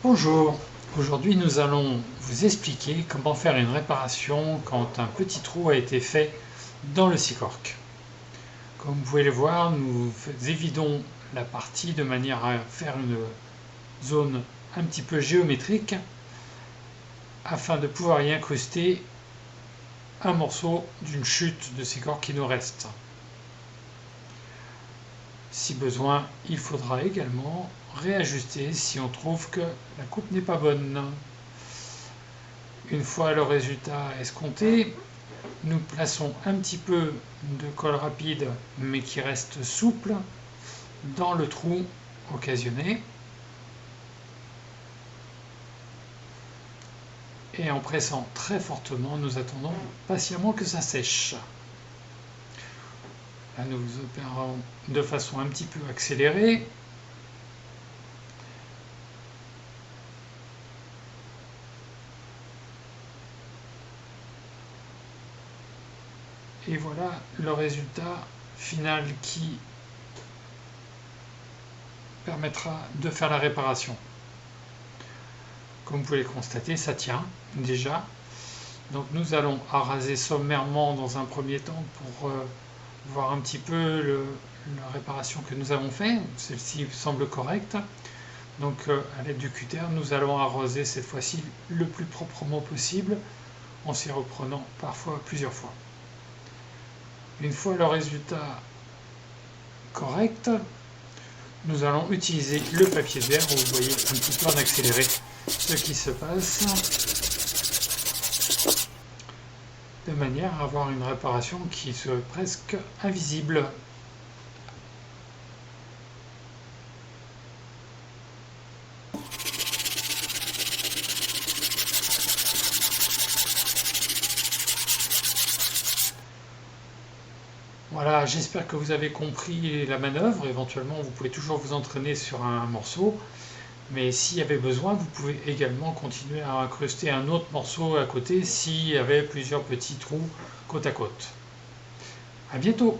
Bonjour, aujourd'hui nous allons vous expliquer comment faire une réparation quand un petit trou a été fait dans le scie-cork. Comme vous pouvez le voir, nous évidons la partie de manière à faire une zone un petit peu géométrique afin de pouvoir y incruster un morceau d'une chute de scie-cork qui nous reste. Si besoin, il faudra également réajuster si on trouve que la coupe n'est pas bonne. Une fois le résultat escompté, nous plaçons un petit peu de colle rapide mais qui reste souple dans le trou occasionné et en pressant très fortement, nous attendons patiemment que ça sèche. Là, nous opérons de façon un petit peu accélérée. Et voilà le résultat final qui permettra de faire la réparation. Comme vous pouvez le constater, ça tient déjà. Donc nous allons araser sommairement dans un premier temps pour voir un petit peu la réparation que nous avons fait. Celle-ci semble correcte. Donc à l'aide du cutter, nous allons arroser cette fois-ci le plus proprement possible en s'y reprenant parfois plusieurs fois. Une fois le résultat correct, nous allons utiliser le papier de verre où vous voyez un petit peu en accéléré ce qui se passe de manière à avoir une réparation qui soit presque invisible. Voilà, j'espère que vous avez compris la manœuvre. Éventuellement, vous pouvez toujours vous entraîner sur un morceau. Mais s'il y avait besoin, vous pouvez également continuer à incruster un autre morceau à côté s'il y avait plusieurs petits trous côte à côte. À bientôt!